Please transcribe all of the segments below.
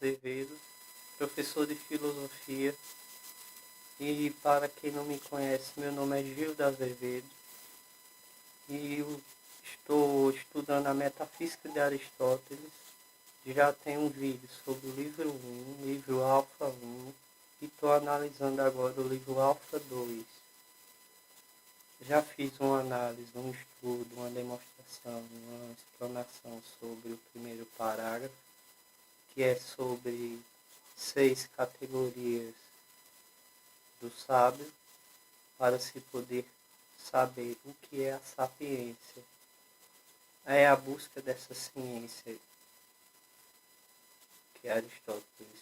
Azevedo, professor de filosofia. E para quem não me conhece, meu nome é Gilda Azevedo e eu estou estudando a Metafísica de Aristóteles. Já tenho um vídeo sobre o livro 1, livro Alfa 1, e estou analisando agora o livro Alfa 2. Já fiz uma análise, um estudo, uma demonstração, uma explanação sobre o primeiro parágrafo, que é sobre 6 categorias do sábio, para se poder saber o que é a sapiência. É a busca dessa ciência que Aristóteles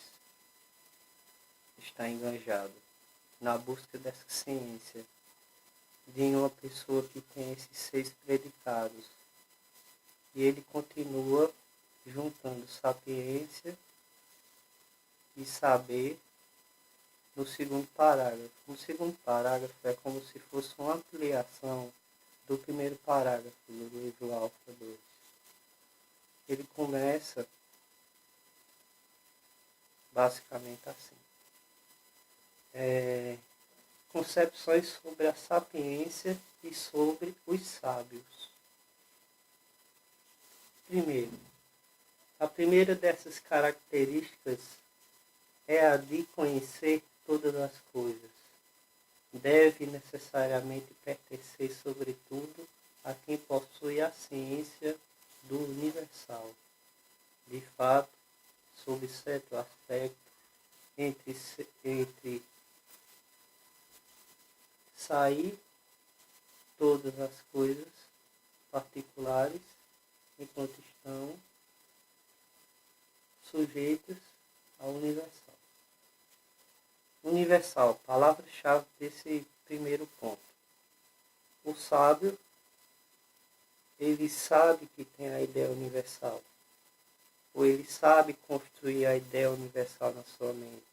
está enganjado, na busca dessa ciência de uma pessoa que tem esses 6 predicados. E ele continua juntando sapiência e saber no segundo parágrafo. O segundo parágrafo é como se fosse uma ampliação do primeiro parágrafo do livro Alfa 2. Ele começa basicamente assim. Concepções sobre a sapiência e sobre os sábios. Primeiro, a primeira dessas características é a de conhecer todas as coisas. Deve necessariamente pertencer, sobretudo, a quem possui a ciência do universal. De fato, sob certo aspecto, entre sair todas as coisas particulares enquanto estão sujeitas ao universal. Universal, palavra-chave desse primeiro ponto. O sábio, ele sabe que tem a ideia universal, ou ele sabe construir a ideia universal na sua mente,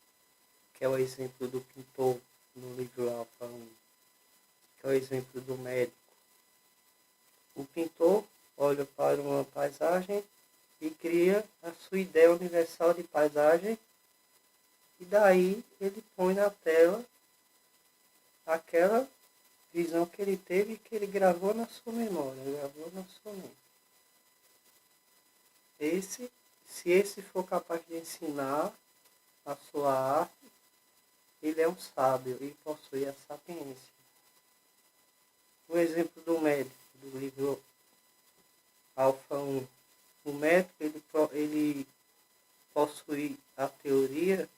que é o exemplo do pintor no livro Alfa 1, que é o exemplo do médico. O pintor olha para uma paisagem e cria a sua ideia universal de paisagem, e daí ele põe na tela aquela visão que ele teve e que ele gravou na sua memória, gravou na sua mente. Se esse for capaz de ensinar a sua arte, ele é um sábio e possui a sapiência. O exemplo do médico, do livro Alfa 1. O médico, ele possui a teoria,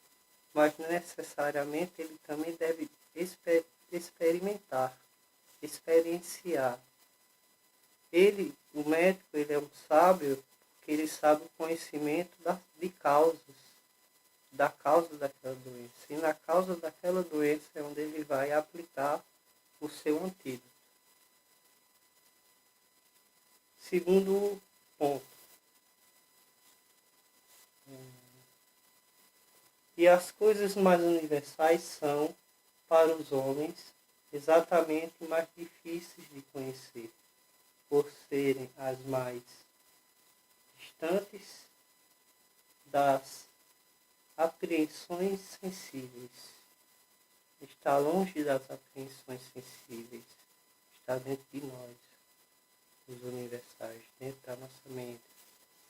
mas necessariamente ele também deve experimentar, experienciar. O médico, ele é um sábio porque ele sabe o conhecimento de causas, da causa daquela doença. E na causa daquela doença é onde ele vai aplicar o seu antídoto. Segundo ponto. E as coisas mais universais são, para os homens, exatamente mais difíceis de conhecer, por serem as mais distantes das apreensões sensíveis. Está longe das apreensões sensíveis, está dentro de nós, os universais, dentro da nossa mente,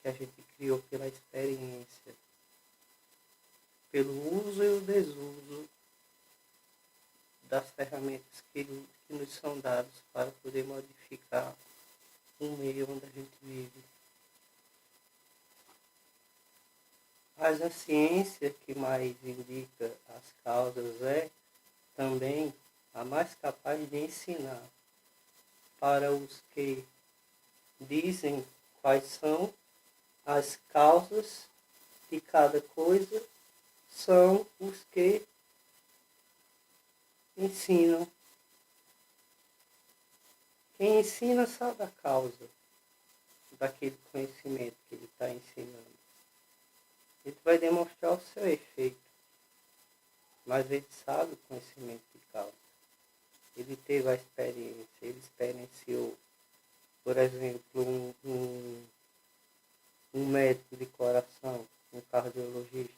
que a gente criou pela experiência, pelo uso e o desuso das ferramentas que nos são dadas para poder modificar o meio onde a gente vive. Mas a ciência que mais indica as causas é também a mais capaz de ensinar para os que dizem quais são as causas de cada coisa, são os que ensinam. Quem ensina sabe a causa daquele conhecimento que ele está ensinando. Ele vai demonstrar o seu efeito, mas ele sabe o conhecimento de causa. Ele teve a experiência, ele experienciou. Por exemplo, um médico de coração, um cardiologista,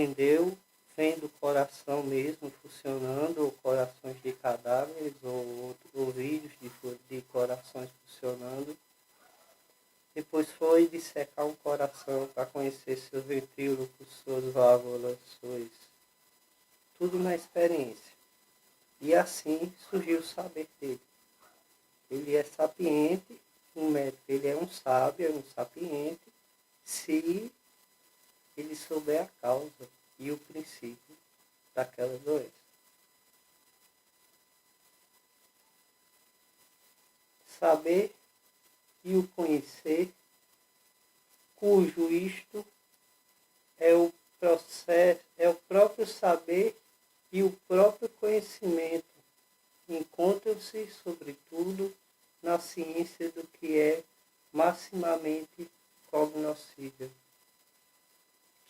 aprendeu vendo o coração mesmo funcionando, ou corações de cadáveres, ou vídeos de corações funcionando. Depois foi dissecar um coração para conhecer seus ventrílocos, suas válvulas, tudo na experiência. E assim surgiu o saber dele. Ele é sapiente, um médico, ele é um sábio, é um sapiente, se ele souber a causa e o princípio daquela doença. Saber e o conhecer, cujo isto é o processo, é o próprio saber e o próprio conhecimento, encontram-se, sobretudo, na ciência do que é maximamente cognoscível.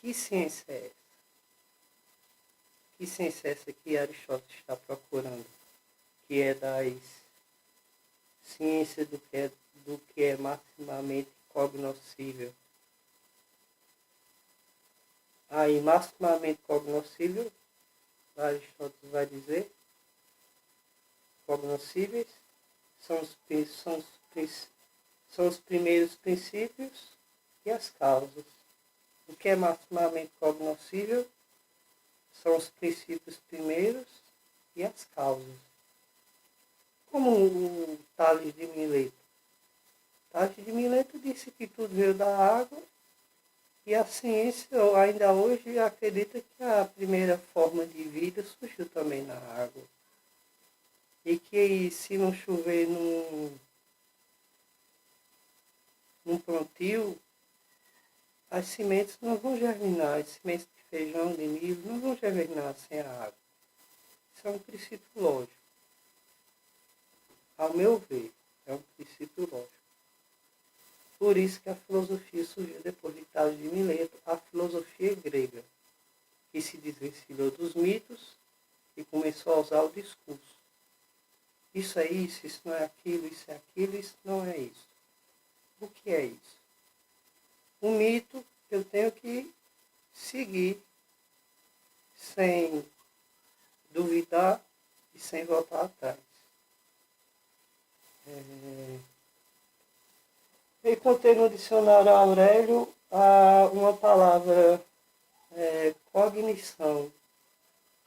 Que ciência é essa? Que ciência é essa que Aristóteles está procurando? Que é das ciências do que é maximamente cognoscível. Aí, maximamente cognoscível, Aristóteles vai dizer, cognoscíveis são os primeiros princípios e as causas. O que é maximamente cognoscível são os princípios primeiros e as causas. Como o Tales de Mileto. Tales de Mileto disse que tudo veio da água e a ciência ainda hoje acredita que a primeira forma de vida surgiu também na água. E que se não chover num plantio, as sementes não vão germinar, as sementes de feijão, de milho, não vão germinar sem a água. Isso é um princípio lógico. Ao meu ver, é um princípio lógico. Por isso que a filosofia surgiu depois de Tales de Mileto, a filosofia grega, que se desvencilhou dos mitos e começou a usar o discurso. Isso é isso não é aquilo, isso é aquilo, isso não é isso. O que é isso? Um mito eu tenho que seguir sem duvidar e sem voltar atrás. Eu encontrei no dicionário Aurélio uma palavra cognição.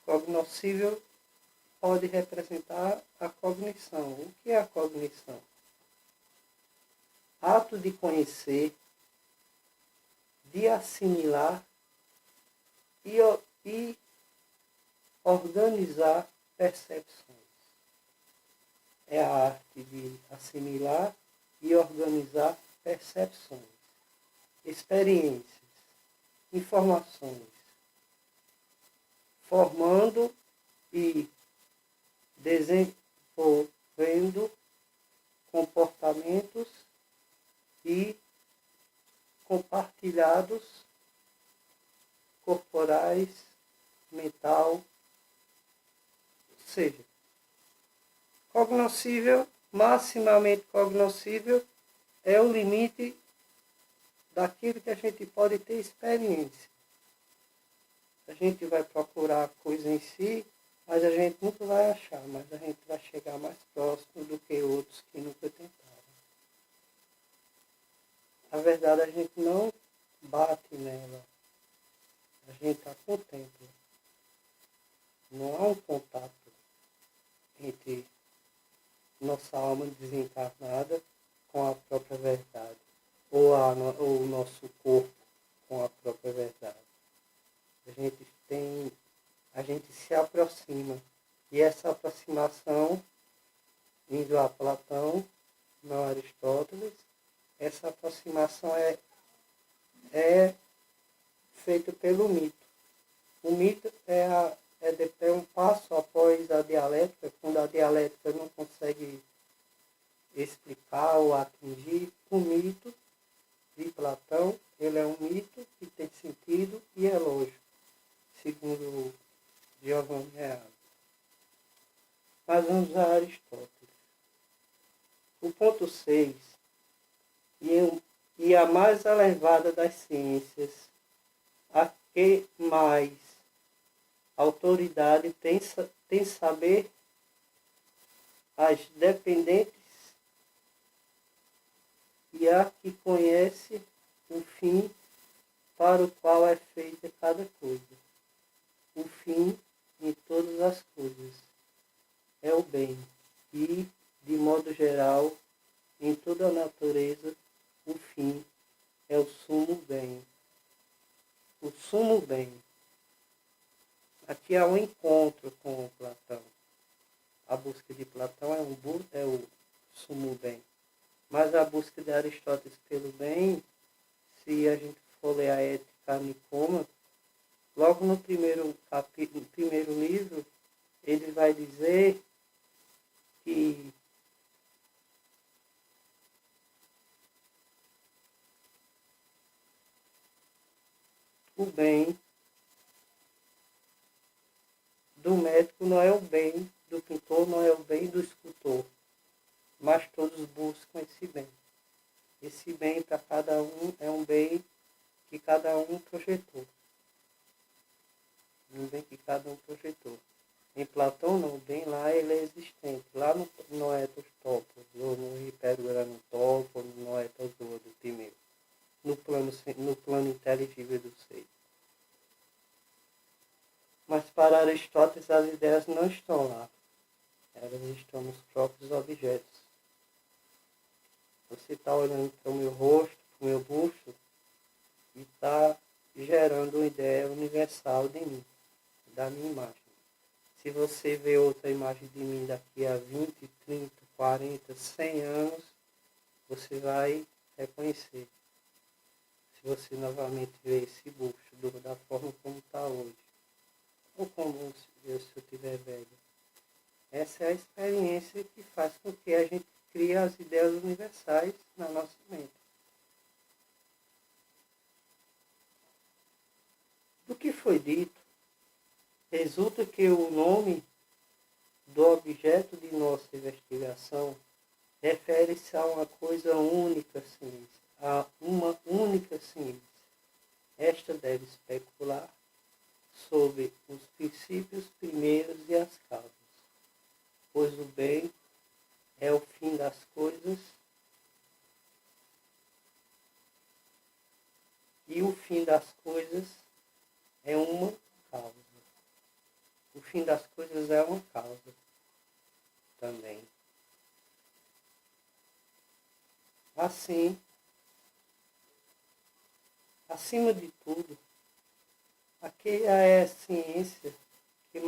Cognoscível pode representar a cognição. O que é a cognição? Ato de conhecer, de assimilar e organizar percepções. É a arte de assimilar e organizar percepções, experiências, informações, formando e desenvolvendo comportamentos e compartilhados corporais, mental, ou seja, cognoscível, maximamente cognoscível, é o limite daquilo que a gente pode ter experiência. A gente vai procurar a coisa em si, mas a gente nunca vai achar, mas a gente vai chegar mais próximo do que outros que nunca tentaram. Na verdade, a gente não bate nela, a gente a contempla. Não há um contato entre nossa alma desencarnada com a própria verdade, ou o nosso corpo com a própria verdade. A gente se aproxima, e essa aproximação, indo a Platão, não a Aristóteles, essa aproximação é feita pelo mito. O mito é um passo após a dialética, quando a dialética não consegue explicar ou atingir o mito de Platão. Ele é um mito que tem sentido e é lógico, segundo Giovanni Reale. Mas vamos a Aristóteles. O ponto 6, e a mais elevada das ciências, que mais autoridade tem saber as dependentes e a que conhece o fim para o qual é feita cada coisa. O fim em todas as coisas é o bem e, de modo geral, em toda a natureza, o fim é o sumo bem. O sumo bem. Aqui há um encontro com Platão. A busca de Platão é o sumo bem. Mas a busca de Aristóteles pelo bem, se a gente for ler a Ética Nicômaco, logo no primeiro livro, ele vai dizer que o bem do médico não é o bem do pintor, não é o bem do escultor, mas todos buscam esse bem. Esse bem para cada um é um bem que cada um projetou. Um bem que cada um projetou. Em Platão, não, o bem lá ele é existente. Lá no Noetos Topos, ou no Hipergranotopos, no Noetos do Timeu. No plano inteligível do ser. Mas para Aristóteles as ideias não estão lá. Elas estão nos próprios objetos. Você está olhando para o meu rosto, para o meu busto, e está gerando uma ideia universal de mim, da minha imagem. Se você vê outra imagem de mim daqui a 20, 30, 40, 100 anos, você vai reconhecer. Se você novamente vê esse busto da forma como está hoje, ou como se eu estiver velho. Essa é a experiência que faz com que a gente crie as ideias universais na nossa mente. Do que foi dito, resulta que o nome do objeto de nossa investigação refere-se a uma coisa única ciência, a uma única ciência. Esta deve especular sobre os princípios primeiros e as causas, pois o bem é o fim das coisas e o fim das coisas é uma causa. O fim das coisas é uma causa também. Assim, acima de tudo, aquela é a ciência que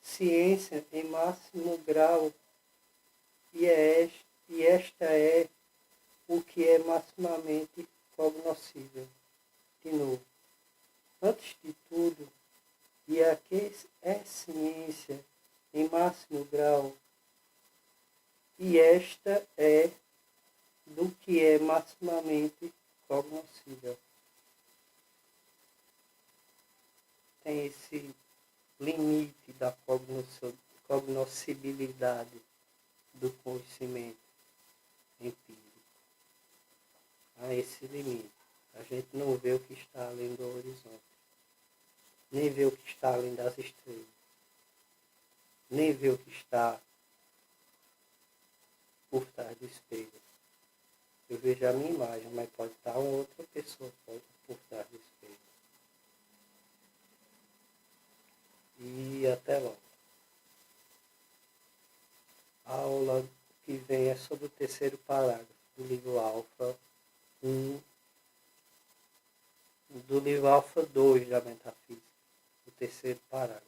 ciência em máximo grau e esta é o que é maximamente cognoscível. De novo, antes de tudo, e a que é ciência em máximo grau e esta é do que é maximamente cognoscível. Tem esse limite da cognoscibilidade do conhecimento empírico. Há esse limite. A gente não vê o que está além do horizonte, nem vê o que está além das estrelas, nem vê o que está por trás do espelho. Eu vejo a minha imagem, mas pode estar uma outra pessoa por trás do espelho. E até logo. A aula que vem é sobre o terceiro parágrafo do livro Alfa 1, do livro Alfa 2 da Metafísica, o terceiro parágrafo.